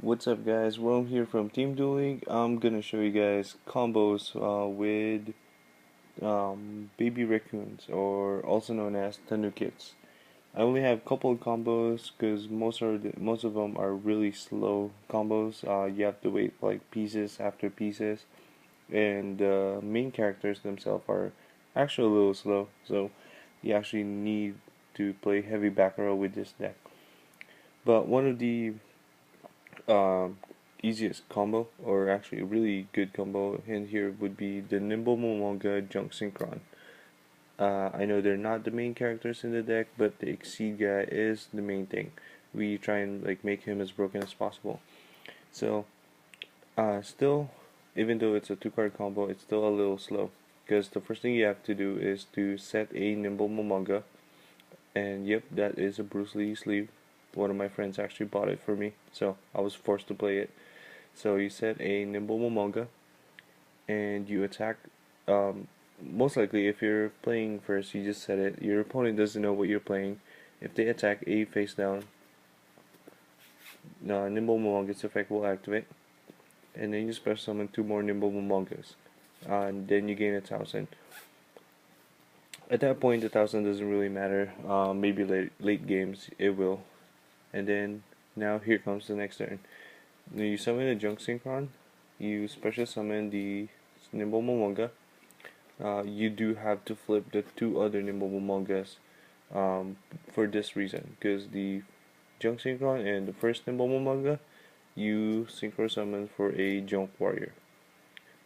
What's up guys, Rome here from Team Dueling. I'm gonna show you guys combos with baby raccoons, or also known as Tanukits. I only have a couple of combos because most of them are really slow combos. You have to wait like pieces after pieces, and the main characters themselves are actually a little slow, so you actually need to play heavy back row with this deck. But one of the um, easiest combo, or actually a really good combo in here, would be the Nimble Momonga Junk Synchron. I know they're not the main characters in the deck, but the Exceed guy is the main thing. We try and like make him as broken as possible. So, still, even though it's a two-card combo, it's still a little slow. Because the first thing you have to do is to set a Nimble Momonga, and yep, that is a Bruce Lee sleeve. One of my friends actually bought it for me, so I was forced to play it. So you set a Nimble Momonga, and you attack. Most likely, if you're playing first, you just set it. Your opponent doesn't know what you're playing. If they attack a face down, Nimble Momonga's effect will activate, and then you special summon two more Nimble Momongas, and then you gain 1,000. At that point, 1,000 doesn't really matter. Maybe late games it will. And then now here comes the next turn. Now you summon a Junk Synchron. You special summon the Nimble Momonga. You do have to flip the two other Nimble Momongas for this reason, because the Junk Synchron and the first Nimble Momonga you synchro summon for a Junk Warrior.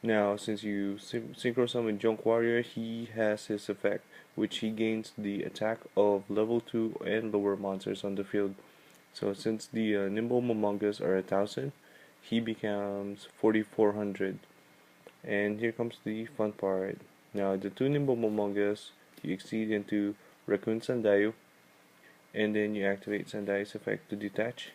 Now, since you synchro summon Junk Warrior, he has his effect, which he gains the attack of level 2 and lower monsters on the field. So since the Nimble Momongas are 1,000, he becomes 4,400. And here comes the fun part. Now the two Nimble Momongas, you exceed into Raccoon Sandayu, and then you activate Sandayu's effect to detach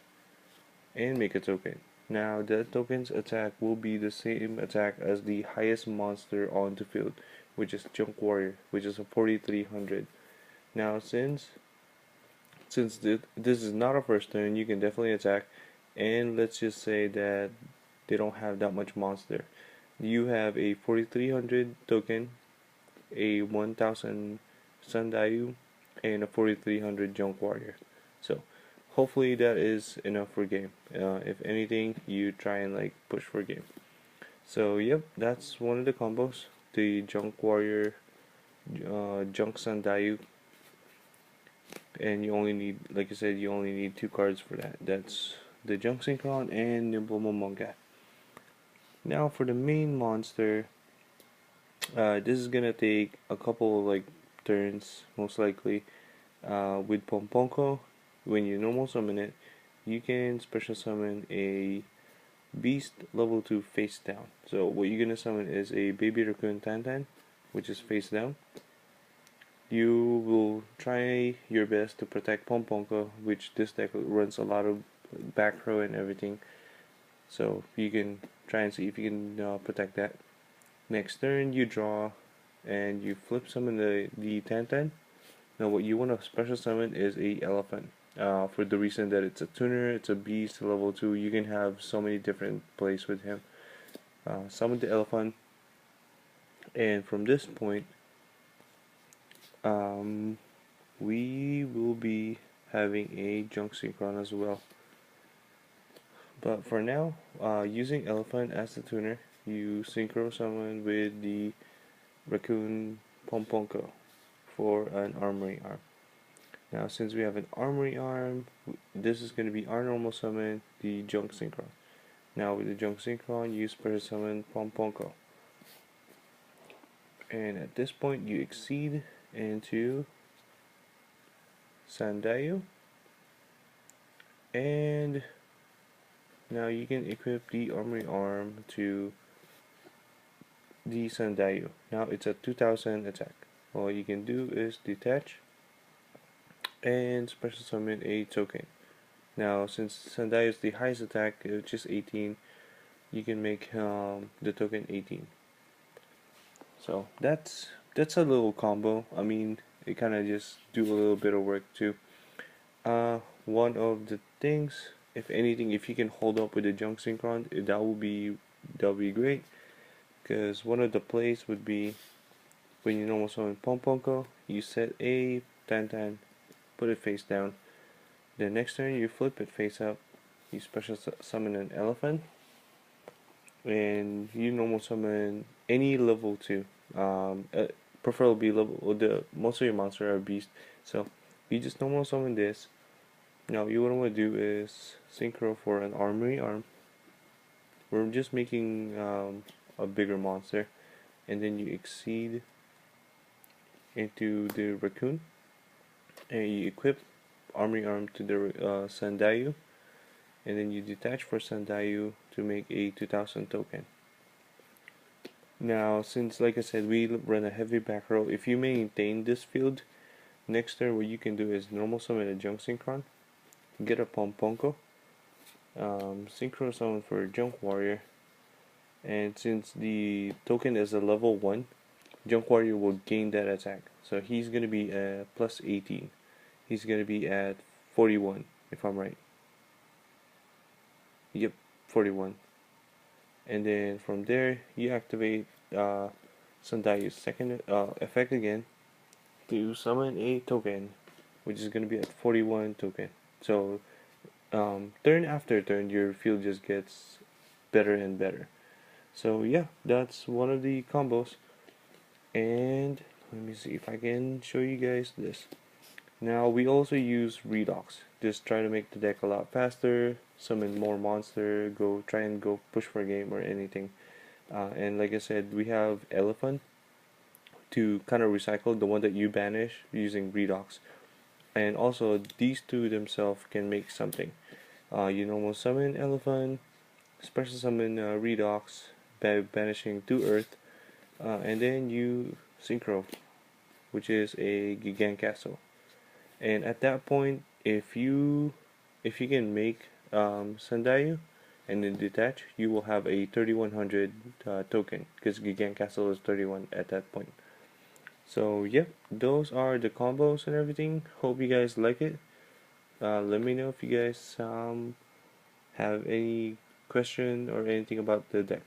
and make a token. Now that token's attack will be the same attack as the highest monster on the field, which is Junk Warrior, which is a 4,300. Now since this is not a first turn, you can definitely attack, and let's just say that they don't have that much monster. You have a 4,300 token, a 1,000 Sandayu, and a 4,300 Junk Warrior. So hopefully that is enough for game. If anything, you try and like push for game. So yep, that's one of the combos. The Junk Warrior, Junk Sandayu, and you only need, like I said, you only need two cards for that. That's the Junk Synchron and Nimble Momonga. Now for the main monster, this is gonna take a couple of like turns, most likely. With Pomponko, when you normal summon it, you can special summon a beast level 2 face down. So what you're gonna summon is a baby raccoon Tantan, which is face down. You will try your best to protect Pomponko, which this deck runs a lot of back row and everything. So you can try and see if you can protect that. Next turn you draw and you flip summon the Tantan. Now what you want to special summon is a elephant. For the reason that it's a tuner, it's a beast, level 2, you can have so many different plays with him. Summon the elephant, and from this point, we will be having a Junk Synchron as well. But for now, using elephant as the tuner, you synchro summon with the Raccoon Pomponko for an armory arm. Now since we have an armory arm, this is going to be our normal summon, the Junk Synchron. Now with the Junk Synchron, you special summon Pomponko. And at this point you exceed into Sandayu, and now you can equip the armory arm to the Sandayu. Now it's a 2,000 attack. All you can do is detach and special summon a token. Now since Sandayu is the highest attack, which is 18, you can make the token 18. So that's a little combo. I mean, it kind of just do a little bit of work too. One of the things if anything, if you can hold up with the junk synchron, that would be great. Because one of the plays would be when you normal summon Pomponko, you set a Tantan, put it face down. The next turn you flip it face up, you special summon an elephant, and you normal summon any level 2. Preferably level, the most of your monsters are beast, so you just normal summon this. Now you what I want to do is synchro for an armory arm. We're just making a bigger monster, and then you exceed into the raccoon, and you equip armory arm to the Sandayu, and then you detach for Sandayu to make a 2000 token. Now, since like I said, we run a heavy back row, if you maintain this field, next turn what you can do is normal summon a junk synchron, get a Pomponko, synchro summon for Junk Warrior, and since the token is a level 1, Junk Warrior will gain that attack. So he's going to be at plus 18. He's going to be at 41, if I'm right. Yep, 41. And then from there, you activate Sandayu's second effect again to summon a token, which is going to be at 41 token. So turn after turn, your field just gets better and better. So yeah, that's one of the combos. And let me see if I can show you guys this. Now we also use Redox. Just try to make the deck a lot faster, summon more monster, try and go push for a game or anything. And like I said, we have Elephant to kind of recycle the one that you banish using Redox. And also these two themselves can make something. You normal summon Elephant, special summon Redox by banishing 2 Earth, and then you synchro, which is a Gigant Castle. And at that point, if you can make Sandayu and then detach, you will have a 3100 token, because Gigant Castle is 31 at that point. So yeah, those are the combos and everything. Hope you guys like it. Let me know if you guys have any question or anything about the deck.